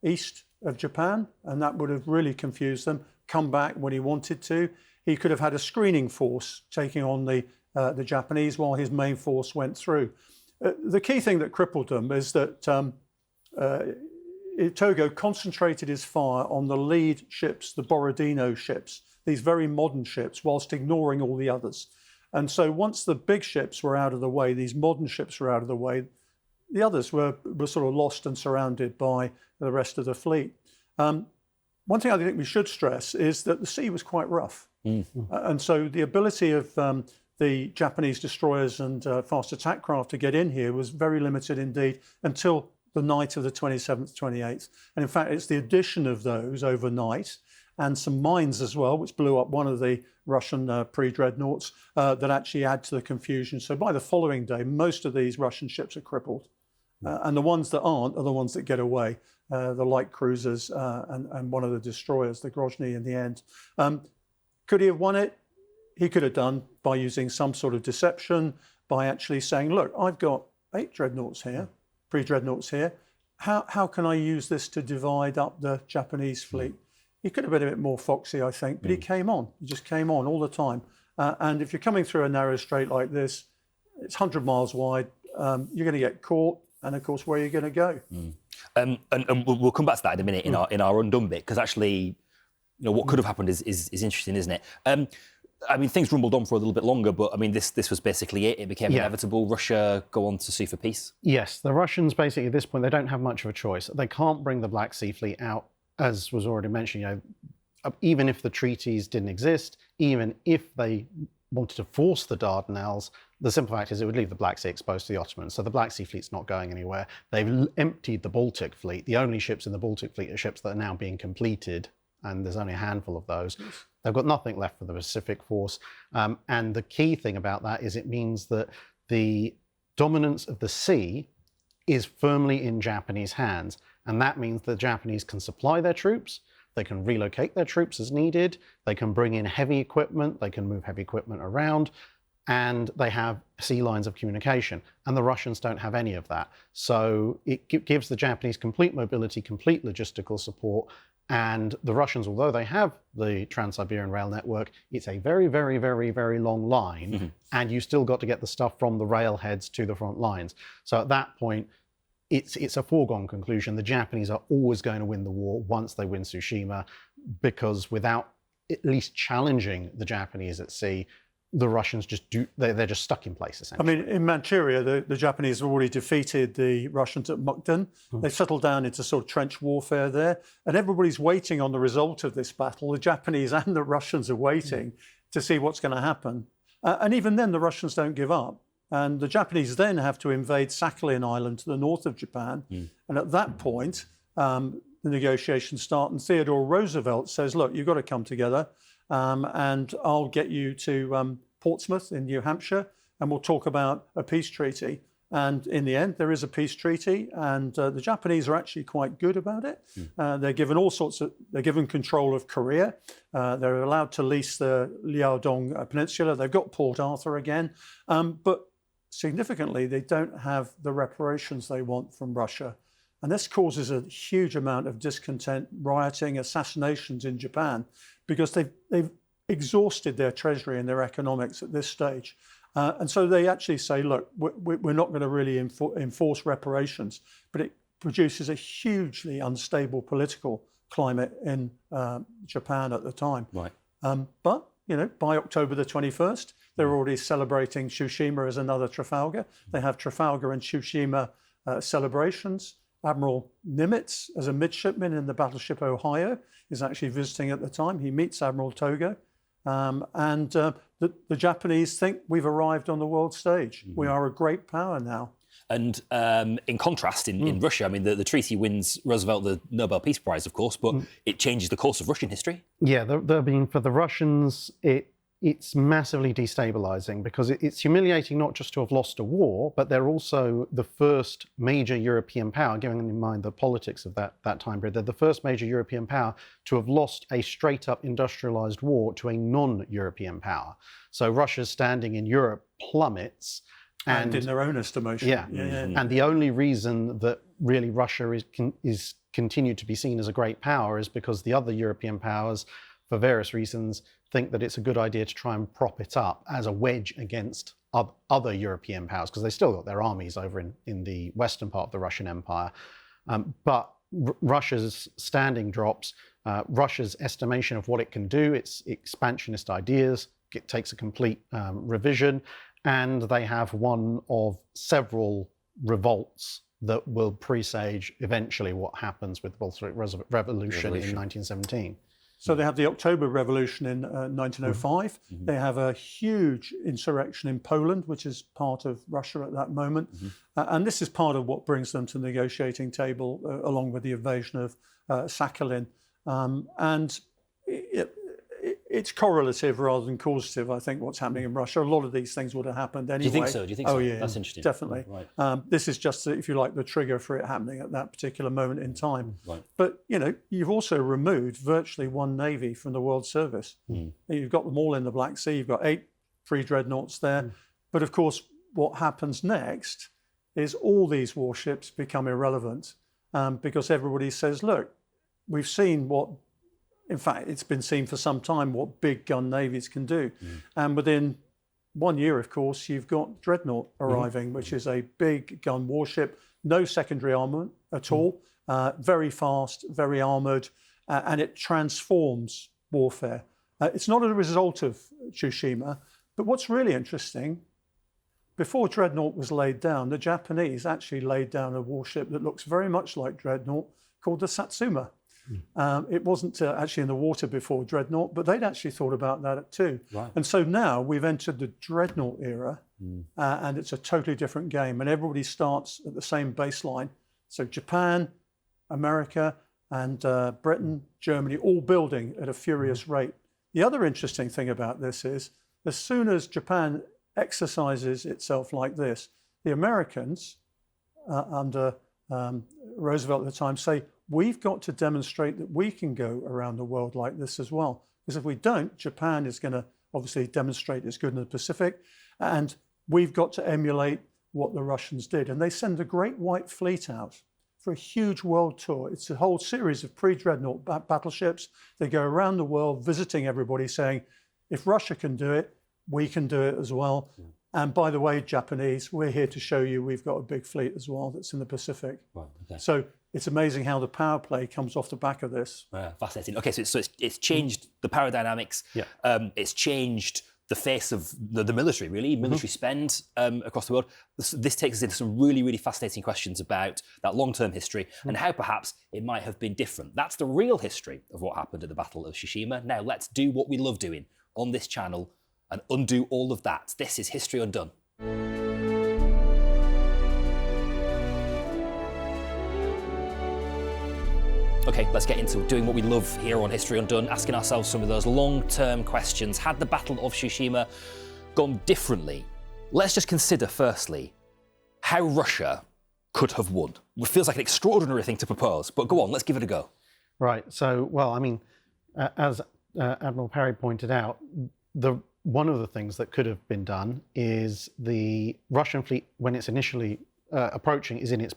B: east of Japan, and that would have really confused them, come back when he wanted to. He could have had a screening force taking on the Japanese while his main force went through. The key thing that crippled them is that Togo concentrated his fire on the lead ships, the Borodino ships, these very modern ships, whilst ignoring all the others. And so once the big ships were out of the way, these modern ships were out of the way, the others were sort of lost and surrounded by the rest of the fleet. One thing I think we should stress is that the sea was quite rough. And so the ability of the Japanese destroyers and fast attack craft to get in here was very limited indeed until the night of the 27th, 28th. And in fact, it's the addition of those overnight and some mines as well, which blew up one of the Russian pre-dreadnoughts that actually add to the confusion. So by the following day, most of these Russian ships are crippled. And the ones that aren't are the ones that get away, the light cruisers and one of the destroyers, the Grozny in the end. Could he have won it? He could have done by using some sort of deception, by actually saying, look, I've got 8 dreadnoughts here, pre-dreadnoughts here. How can I use this to divide up the Japanese fleet? He could have been a bit more foxy, I think, but he came on. He just came on all the time. And if you're coming through a narrow strait like this, it's 100 miles wide, you're going to get caught. And of course, where are you going to go?
C: And we'll come back to that in a minute in our undone bit, because actually, what could have happened is interesting, isn't it? I mean, things rumbled on for a little bit longer, but I mean, this was basically it. It became inevitable. Russia go on to sue for peace. Yes,
A: the Russians basically at this point, they don't have much of a choice. They can't bring the Black Sea Fleet out, as was already mentioned. Even if the treaties didn't exist, even if they wanted to force the Dardanelles, the simple fact is it would leave the Black Sea exposed to the Ottomans. So the Black Sea Fleet's not going anywhere. They've emptied the Baltic Fleet. The only ships in the Baltic Fleet are ships that are now being completed, and there's only a handful of those. They've got nothing left for the Pacific Force. And the key thing about that is it means that the dominance of the sea is firmly in Japanese hands. And that means the Japanese can supply their troops, they can relocate their troops as needed, they can bring in heavy equipment, they can move heavy equipment around, and they have sea lines of communication. And the Russians don't have any of that. So it gives the Japanese complete mobility, complete logistical support. And the Russians, although they have the Trans-Siberian Rail network, it's a very, very, very, very long line. And you still got to get the stuff from the railheads to the front lines. So at that point, it's a foregone conclusion. The Japanese are always going to win the war once they win Tsushima. because without at least challenging the Japanese at sea, the Russians they're just stuck in place, essentially.
B: I mean, in Manchuria, the Japanese have already defeated the Russians at Mukden. They've settled down into sort of trench warfare there, and everybody's waiting on the result of this battle. The Japanese and the Russians are waiting to see what's going to happen. And even then, the Russians don't give up. And the Japanese then have to invade Sakhalin Island to the north of Japan. And at that point, the negotiations start, and Theodore Roosevelt says, look, you've got to come together. And I'll get you to Portsmouth in New Hampshire, and we'll talk about a peace treaty. And in the end, there is a peace treaty, and the Japanese are actually quite good about it. They're given they're given control of Korea. They're allowed to lease the Liaodong Peninsula. They've got Port Arthur again. But significantly, they don't have the reparations they want from Russia. And this causes a huge amount of discontent, rioting, assassinations in Japan, because they've exhausted their treasury and their economics at this stage. And so they actually say, look, we're not going to really enforce reparations, but it produces a hugely unstable political climate in Japan at the time.
C: Right.
B: But, by October the 21st, they're already celebrating Tsushima as another Trafalgar. They have Trafalgar and Tsushima celebrations. Admiral Nimitz, as a midshipman in the battleship Ohio, is actually visiting at the time. He meets Admiral Togo. And the Japanese think we've arrived on the world stage. We are a great power now.
C: And in contrast, in Russia, I mean, the treaty wins Roosevelt the Nobel Peace Prize, of course, but it changes the course of Russian history. Yeah,
A: for the Russians, it's massively destabilizing, because it's humiliating not just to have lost a war, but they're also the first major European power, bearing in mind the politics of that time period. They're the first major European power to have lost a straight-up industrialized war to a non-European power. So Russia's standing in Europe plummets.
B: And in their own estimation.
A: Yeah. And the only reason that really Russia is continued to be seen as a great power is because the other European powers, for various reasons, think that it's a good idea to try and prop it up as a wedge against other European powers, because they still got their armies over in the western part of the Russian Empire. But Russia's standing drops. Russia's estimation of what it can do, its expansionist ideas, it takes a complete revision, and they have one of several revolts that will presage eventually what happens with the Bolshevik Revolution in 1917.
B: So they have the October Revolution in 1905. They have a huge insurrection in Poland, which is part of Russia at that moment. And this is part of what brings them to the negotiating table, along with the invasion of Sakhalin. And it's correlative rather than causative, I think, what's happening in Russia. A lot of these things would have happened anyway.
C: Do you think so?
B: Oh, yeah.
C: That's interesting.
B: Definitely.
C: Right.
B: This is just, if you like, the trigger for it happening at that particular moment in time.
C: Right.
B: But, you've also removed virtually one navy from the world service. You've got them all in the Black Sea. You've got 8 free dreadnoughts there. But, of course, what happens next is all these warships become irrelevant, because everybody says, look, we've seen what... In fact, it's been seen for some time what big gun navies can do. And within 1 year, of course, you've got Dreadnought arriving, which is a big gun warship, no secondary armament at all, very fast, very armoured, and it transforms warfare. It's not a result of Tsushima, but what's really interesting, before Dreadnought was laid down, the Japanese actually laid down a warship that looks very much like Dreadnought called the Satsuma. It wasn't actually in the water before Dreadnought, but they'd actually thought about that too.
C: Right.
B: And so now we've entered the Dreadnought era, and it's a totally different game. And everybody starts at the same baseline. So Japan, America, and Britain, Germany, all building at a furious rate. The other interesting thing about this is, as soon as Japan exercises itself like this, the Americans, under Roosevelt at the time, say, we've got to demonstrate that we can go around the world like this as well. Because if we don't, Japan is going to obviously demonstrate it's good in the Pacific. And we've got to emulate what the Russians did. And they send a great white fleet out for a huge world tour. It's a whole series of pre-dreadnought battleships. They go around the world visiting everybody, saying, if Russia can do it, we can do it as well. And by the way, Japanese, we're here to show you we've got a big fleet as well that's in the Pacific.
C: Right, okay.
B: So it's amazing how the power play comes off the back of this.
C: Fascinating. Okay, so it's changed the power dynamics.
A: Yeah.
C: It's changed the face of the military, really, military spend across the world. This takes us into some really, really fascinating questions about that long-term history and how perhaps it might have been different. That's the real history of what happened at the Battle of Tsushima. Now let's do what we love doing on this channel and undo all of that. This is History Undone. Okay, let's get into doing what we love here on History Undone, asking ourselves some of those long-term questions. Had the Battle of Tsushima gone differently? Let's just consider, firstly, how Russia could have won. It feels like an extraordinary thing to propose, but go on, let's give it a go.
A: Right, so, well, I mean, as Admiral Parry pointed out, one of the things that could have been done is the Russian fleet, when it's initially approaching, is in its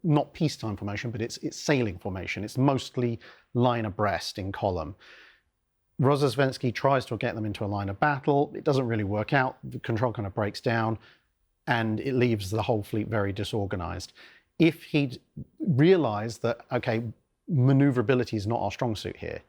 A: not peacetime formation, but it's sailing formation. It's mostly line abreast in column. Rozosvensky tries to get them into a line of battle. It doesn't really work out. The control kind of breaks down, and it leaves the whole fleet very disorganized. If he'd realized that, okay, maneuverability is not our strong suit here,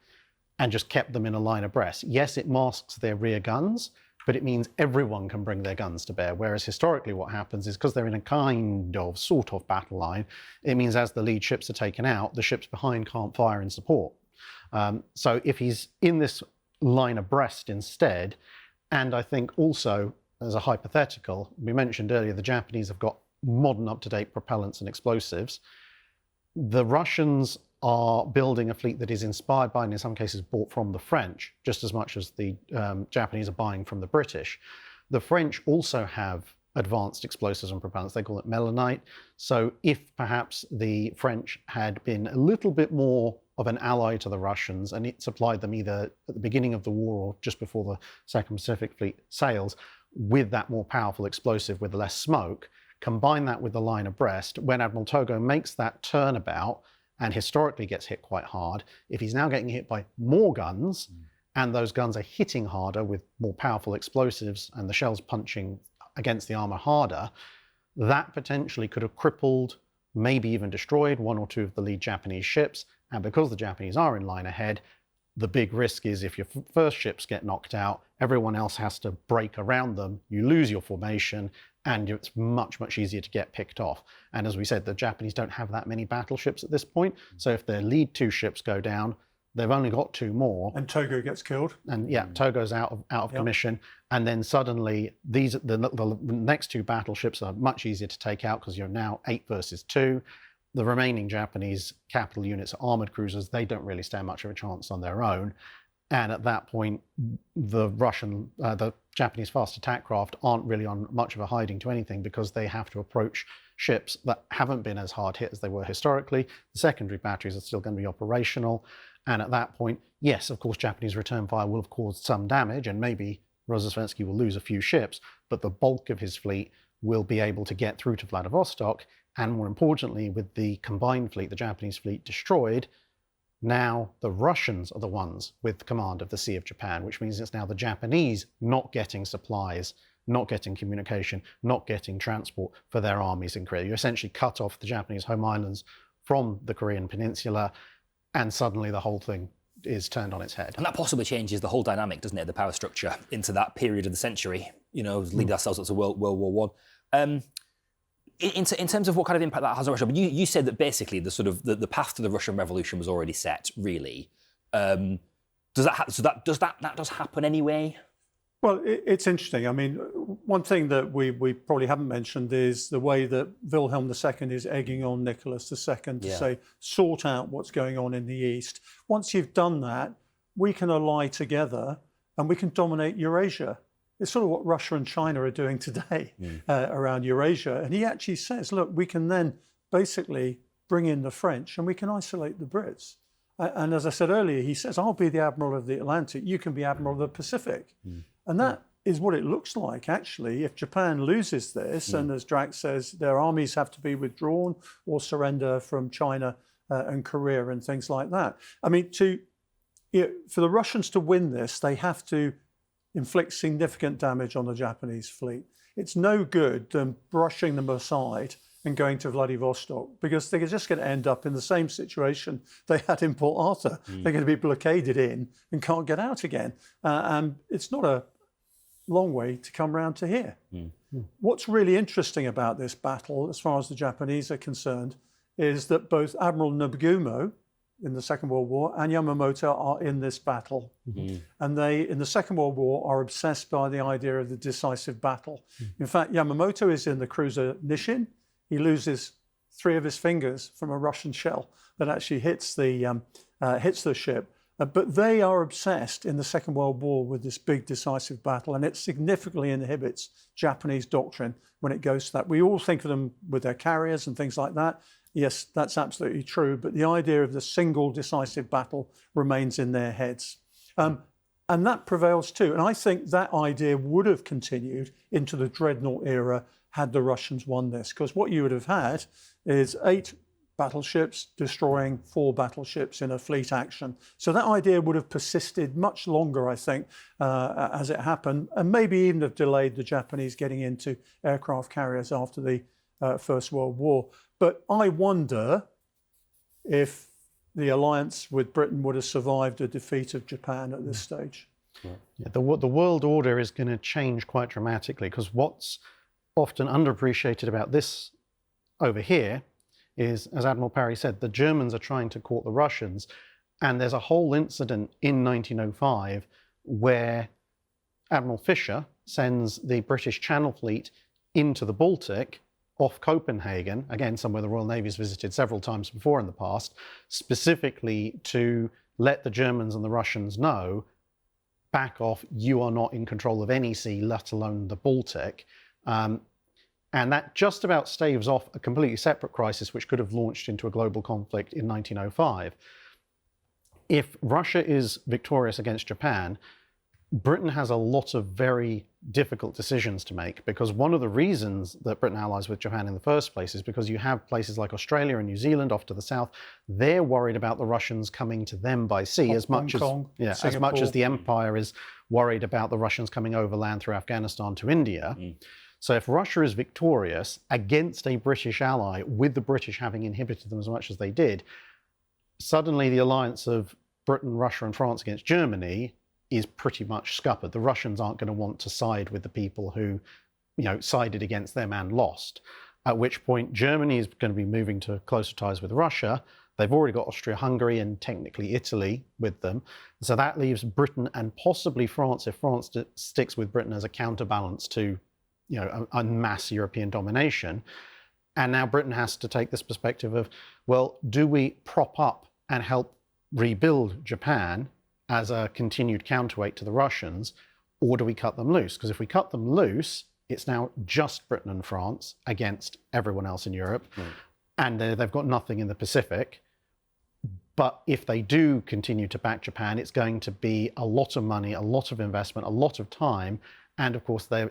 A: and just kept them in a line abreast, yes, it masks their rear guns, but it means everyone can bring their guns to bear. Whereas historically what happens is, because they're in a kind of, sort of battle line, it means as the lead ships are taken out, the ships behind can't fire in support. So if he's in this line abreast instead, and I think also, as a hypothetical, we mentioned earlier, the Japanese have got modern up-to-date propellants and explosives. The Russians are building a fleet that is inspired by, and in some cases bought from, the French, just as much as the Japanese are buying from the British. The French also have advanced explosives and propellants. They call it melanite. So if perhaps the French had been a little bit more of an ally to the Russians, and it supplied them either at the beginning of the war or just before the Second Pacific Fleet sails, with that more powerful explosive with less smoke, combine that with the line abreast, when Admiral Togo makes that turnabout, and historically gets hit quite hard, if he's now getting hit by more guns, and those guns are hitting harder with more powerful explosives, and the shells punching against the armor harder, that potentially could have crippled, maybe even destroyed, one or two of the lead Japanese ships. And because the Japanese are in line ahead, the big risk is if your first ships get knocked out, everyone else has to break around them, you lose your formation, and it's much, much easier to get picked off. And as we said, the Japanese don't have that many battleships at this point. So if their lead two ships go down, they've only got two more.
B: And Togo gets killed.
A: And yeah, Togo's out of commission. And then suddenly the next two battleships are much easier to take out because you're now 8 versus 2. The remaining Japanese capital units are armored cruisers. They don't really stand much of a chance on their own. And at that point, the Japanese fast attack craft aren't really on much of a hiding to anything, because they have to approach ships that haven't been as hard hit as they were historically. The secondary batteries are still going to be operational. And at that point, yes, of course, Japanese return fire will have caused some damage, and maybe Rozosvensky will lose a few ships, but the bulk of his fleet will be able to get through to Vladivostok. And more importantly, with the combined fleet, the Japanese fleet destroyed, now the Russians are the ones with command of the Sea of Japan, which means it's now the Japanese not getting supplies, not getting communication, not getting transport for their armies in Korea. You essentially cut off the Japanese home islands from the Korean peninsula, and suddenly the whole thing is turned on its head.
C: And that possibly changes the whole dynamic, doesn't it, the power structure into that period of the century, lead ourselves up to World War I. In terms of what kind of impact that has on Russia, you said that basically the path to the Russian Revolution was already set, really. Does that happen anyway?
B: Well, it's interesting. I mean, one thing that we probably haven't mentioned is the way that Wilhelm II is egging on Nicholas II to say, sort out what's going on in the East. Once you've done that, we can ally together and we can dominate Eurasia. It's sort of what Russia and China are doing today around Eurasia. And he actually says, look, we can then basically bring in the French and we can isolate the Brits. And as I said earlier, he says, I'll be the Admiral of the Atlantic, you can be Admiral of the Pacific. And that is what it looks like, actually, if Japan loses this, and as Drax says, their armies have to be withdrawn or surrender from China and Korea and things like that. I mean, for the Russians to win this, they have to inflict significant damage on the Japanese fleet. It's no good them brushing them aside and going to Vladivostok, because they're just going to end up in the same situation they had in Port Arthur. They're going to be blockaded in and can't get out again. And it's not a long way to come round to here. What's really interesting about this battle, as far as the Japanese are concerned, is that both Admiral Nagumo in the Second World War and Yamamoto are in this battle. And they, in the Second World War, are obsessed by the idea of the decisive battle. In fact, Yamamoto is in the cruiser Nishin. He loses 3 of his fingers from a Russian shell that actually hits the ship. But they are obsessed in the Second World War with this big decisive battle, and it significantly inhibits Japanese doctrine when it goes to that. We all think of them with their carriers and things like that. Yes, that's absolutely true, but the idea of the single decisive battle remains in their heads. And that prevails too. And I think that idea would have continued into the dreadnought era had the Russians won this, because what you would have had is 8 battleships destroying 4 battleships in a fleet action. So that idea would have persisted much longer, I think, as it happened, and maybe even have delayed the Japanese getting into aircraft carriers after the First World War. But I wonder if the alliance with Britain would have survived a defeat of Japan at this stage.
A: Yeah, the world order is going to change quite dramatically, because what's often underappreciated about this over here is, as Admiral Parry said, the Germans are trying to court the Russians, and there's a whole incident in 1905 where Admiral Fisher sends the British Channel Fleet into the Baltic off Copenhagen, again somewhere the Royal Navy's visited several times before in the past, specifically to let the Germans and the Russians know, back off, you are not in control of any sea, let alone the Baltic. And that just about staves off a completely separate crisis which could have launched into a global conflict in 1905. If Russia is victorious against Japan, Britain has a lot of very difficult decisions to make, because one of the reasons that Britain allies with Japan in the first place is because you have places like Australia and New Zealand off to the south. They're worried about the Russians coming to them by sea as much as the Empire is worried about the Russians coming overland through Afghanistan to India. So if Russia is victorious against a British ally, with the British having inhibited them as much as they did, suddenly the alliance of Britain, Russia and France against Germany is pretty much scuppered. The Russians aren't going to want to side with the people who, sided against them and lost. At which point Germany is going to be moving to closer ties with Russia. They've already got Austria-Hungary and technically Italy with them. So that leaves Britain and possibly France, if France sticks with Britain as a counterbalance to a mass European domination. And now Britain has to take this perspective of, well, do we prop up and help rebuild Japan as a continued counterweight to the Russians, or do we cut them loose? Because if we cut them loose, it's now just Britain and France against everyone else in Europe, and they've got nothing in the Pacific. But if they do continue to back Japan, it's going to be a lot of money, a lot of investment, a lot of time, and of course that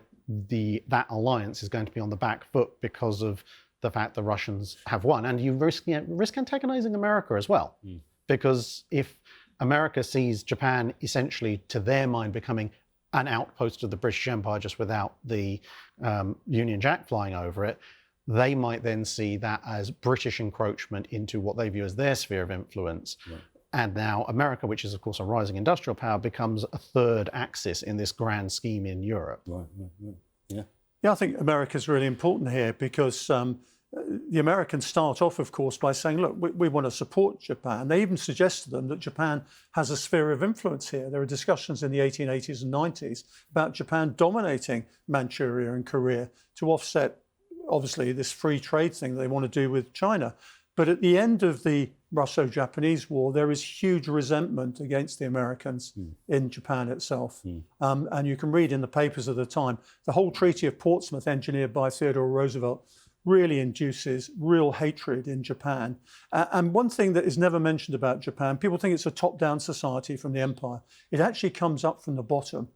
A: alliance is going to be on the back foot because of the fact the Russians have won. And you risk antagonizing America as well. Because if America sees Japan essentially, to their mind, becoming an outpost of the British Empire just without the Union Jack flying over it, they might then see that as British encroachment into what they view as their sphere of influence. And now America, which is of course a rising industrial power, becomes a third axis in this grand scheme in Europe.
B: Yeah, I think America is really important here, because the Americans start off, of course, by saying, look, we want to support Japan. They even suggest to them that Japan has a sphere of influence here. There are discussions in the 1880s and 90s about Japan dominating Manchuria and Korea to offset, obviously, this free trade thing they want to do with China. But at the end of the Russo-Japanese War, there is huge resentment against the Americans in Japan itself. And you can read in the papers of the time, the whole Treaty of Portsmouth, engineered by Theodore Roosevelt, really induces real hatred in Japan. And one thing that is never mentioned about Japan, people think it's a top-down society from the empire. It actually comes up from the bottom.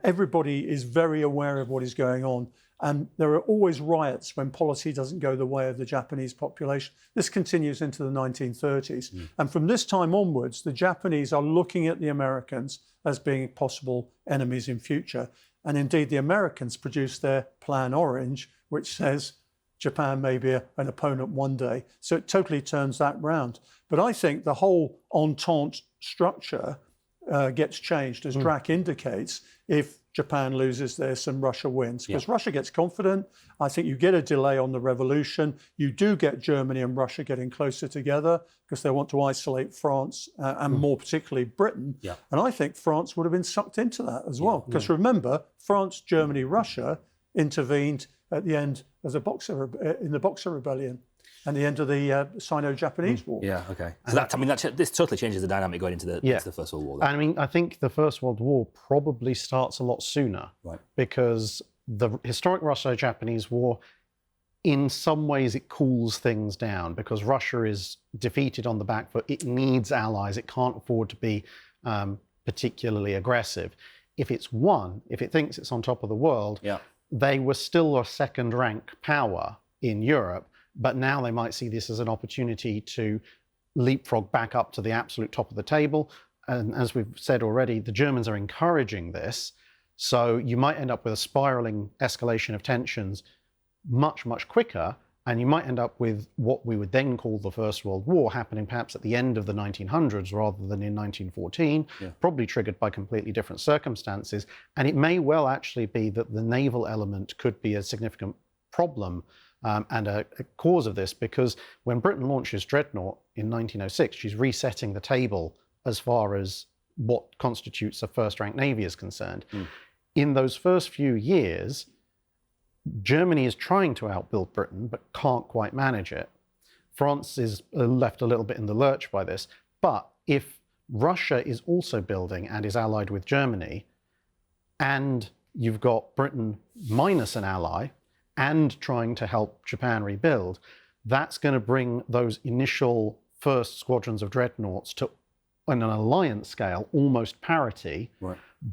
B: Everybody is very aware of what is going on. And there are always riots when policy doesn't go the way of the Japanese population. This continues into the 1930s. And from this time onwards, the Japanese are looking at the Americans as being possible enemies in future. And indeed, the Americans produced their Plan Orange, which says, Japan may be an opponent one day. So it totally turns that round. But I think the whole entente structure gets changed, as Drac indicates, if Japan loses this and Russia wins. Because Russia gets confident. I think you get a delay on the revolution. You do get Germany and Russia getting closer together because they want to isolate France and more particularly Britain. And I think France would have been sucked into that as well. Because remember, France, Germany, Russia intervened at the end as a in the Boxer Rebellion and the end of the Sino-Japanese War.
C: Yeah, okay. So this totally changes the dynamic going into the First World War. Then.
A: I mean, I think the First World War probably starts a lot sooner, because the historic Russo-Japanese War, in some ways, it cools things down because Russia is defeated on the back foot. It needs allies. It can't afford to be particularly aggressive. If it's won, if it thinks it's on top of the world, they were still a second-rank power in Europe, but now they might see this as an opportunity to leapfrog back up to the absolute top of the table. And as we've said already, the Germans are encouraging this. So you might end up with a spiraling escalation of tensions much, much quicker. And you might end up with what we would then call the First World War happening perhaps at the end of the 1900s rather than in 1914, probably triggered by completely different circumstances. And it may well actually be that the naval element could be a significant problem and a cause of this, because when Britain launches Dreadnought in 1906, she's resetting the table as far as what constitutes a first-rank navy is concerned. In those first few years, Germany is trying to outbuild Britain, but can't quite manage it. France is left a little bit in the lurch by this. But if Russia is also building and is allied with Germany, and you've got Britain minus an ally and trying to help Japan rebuild, that's going to bring those initial first squadrons of dreadnoughts to, on an alliance scale, almost parity.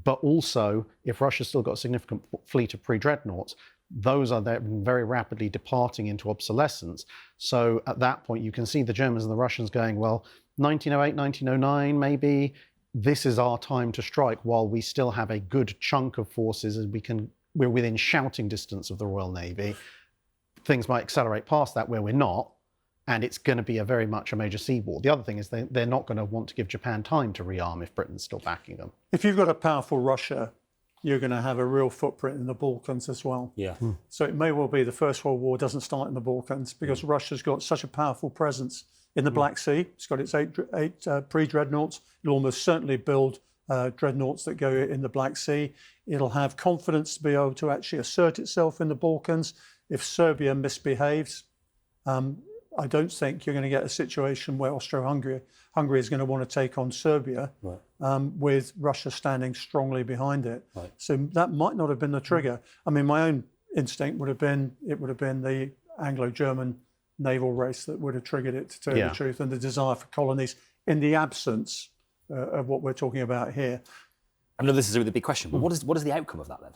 A: But also, if Russia's still got a significant fleet of pre-dreadnoughts, those are very rapidly departing into obsolescence. So at that point, you can see the Germans and the Russians going, well, 1908, 1909, maybe this is our time to strike while we still have a good chunk of forces and we're within shouting distance of the Royal Navy. Things might accelerate past that where we're not, and it's going to be very much a major sea war. The other thing is they're not going to want to give Japan time to rearm if Britain's still backing them.
B: If you've got a powerful Russia, you're going to have a real footprint in the Balkans as well. So it may well be the First World War doesn't start in the Balkans because Russia's got such a powerful presence in the Black Sea. It's got its eight pre-dreadnoughts. It'll almost certainly build dreadnoughts that go in the Black Sea. It'll have confidence to be able to actually assert itself in the Balkans. If Serbia misbehaves, I don't think you're going to get a situation where Austro-Hungary is going to want to take on Serbia with Russia standing strongly behind it. So that might not have been the trigger. I mean, my own instinct would have been the Anglo-German naval race that would have triggered it, to tell you the truth, and the desire for colonies in the absence of what we're talking about here.
C: I know this is a really big question, but what is the outcome of that then?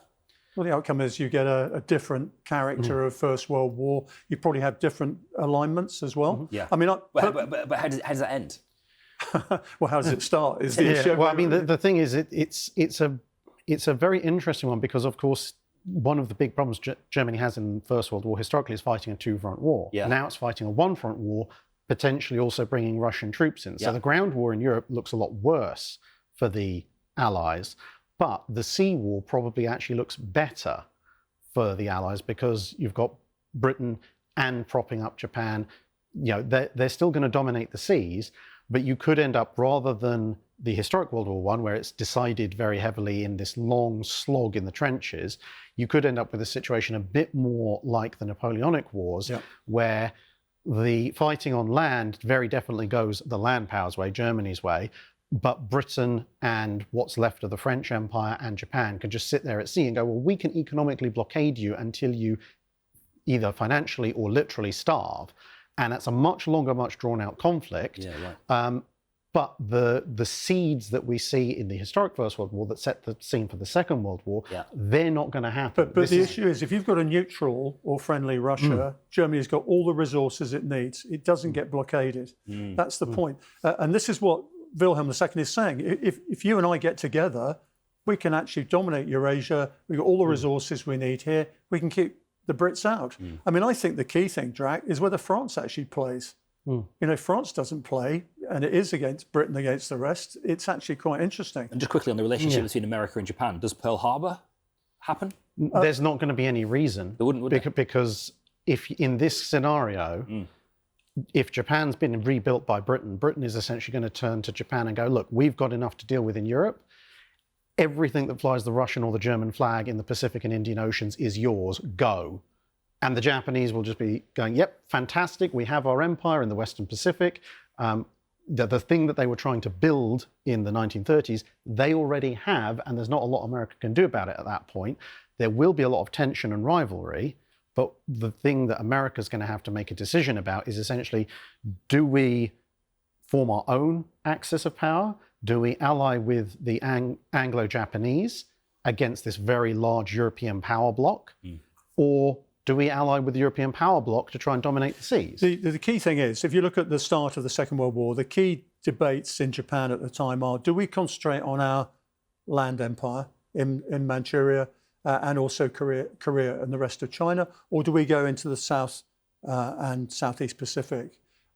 B: Well, the outcome is you get a different character of First World War. You probably have different alignments as well. I mean,
C: but how does that end?
B: Well, how does it start? Is the issue.
A: Well, I mean, the thing is, it's a very interesting one because, of course, one of the big problems Germany has in First World War historically is fighting a two-front war. Now it's fighting a one-front war, potentially also bringing Russian troops in. So the ground war in Europe looks a lot worse for the Allies. But the sea war probably actually looks better for the Allies because you've got Britain and propping up Japan. You know, they're still going to dominate the seas, but you could end up, rather than the historic World War I, where it's decided very heavily in this long slog in the trenches, you could end up with a situation a bit more like the Napoleonic Wars, where the fighting on land very definitely goes the land powers way, Germany's way, but Britain and what's left of the French Empire and Japan can just sit there at sea and go, well, we can economically blockade you until you either financially or literally starve. And that's a much longer, much drawn out conflict. But the seeds that we see in the historic First World War that set the scene for the Second World War, they're not going to happen.
B: But the issue is, if you've got a neutral or friendly Russia, Germany's got all the resources it needs. It doesn't get blockaded. That's the point. And this is what Wilhelm II is saying. If you and I get together, we can actually dominate Eurasia. We've got all the resources we need here. We can keep the Brits out. I mean, I think the key thing, Drac, is whether France actually plays. You know, if France doesn't play, and it is against Britain against the rest, it's actually quite interesting.
C: And just quickly on the relationship between America and Japan, does Pearl Harbor happen?
A: There's not going to be any reason.
C: There wouldn't, would there?
A: Because if in this scenario, if Japan's been rebuilt by Britain, Britain is essentially going to turn to Japan and go, look, we've got enough to deal with in Europe. Everything that flies the Russian or the German flag in the Pacific and Indian Oceans is yours, go. And the Japanese will just be going, yep, fantastic, we have our empire in the Western Pacific. The thing that they were trying to build in the 1930s, they already have, and there's not a lot America can do about it at that point. There will be a lot of tension and rivalry, but the thing that America's going to have to make a decision about is essentially, do we form our own axis of power? Do we ally with the Anglo-Japanese against this very large European power bloc? Or do we ally with the European power bloc to try and dominate the seas?
B: The key thing is, if you look at the start of the Second World War, the key debates in Japan at the time are, do we concentrate on our land empire in Manchuria and also Korea and the rest of China, or do we go into the South and Southeast Pacific?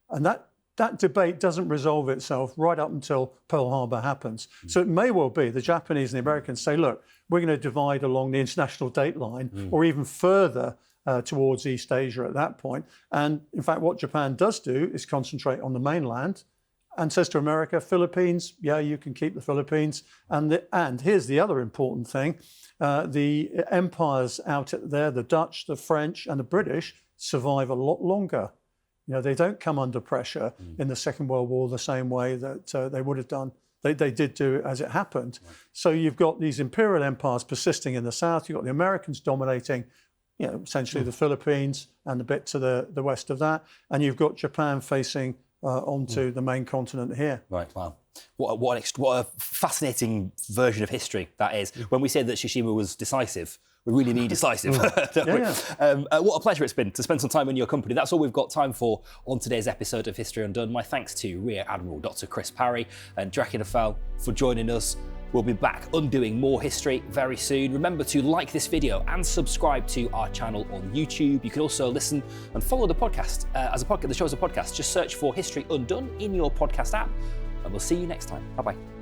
B: And that debate doesn't resolve itself right up until Pearl Harbor happens. So it may well be the Japanese and the Americans say, look, we're going to divide along the international date line or even further towards East Asia at that point. And in fact, what Japan does do is concentrate on the mainland and says to America, Philippines, yeah, you can keep the Philippines. And here's the other important thing. The empires out there, the Dutch, the French and the British survive a lot longer. You know, they don't come under pressure in the Second World War the same way that they would have done. They did do as it happened. So you've got these imperial empires persisting in the south. You've got the Americans dominating, you know, essentially the Philippines and a bit to the west of that. And you've got Japan facing onto the main continent here.
C: Right, wow. What a fascinating version of history that is. When we say that Tsushima was decisive, we really mean decisive. What a pleasure it's been to spend some time in your company. That's all we've got time for on today's episode of History Undone. My thanks to Rear Admiral Dr Chris Parry and Draken Afal for joining us. We'll be back undoing more history very soon. Remember to like this video and subscribe to our channel on YouTube. You can also listen and follow the podcast the show as a podcast. Just search for History Undone in your podcast app, and we'll see you next time. Bye-bye.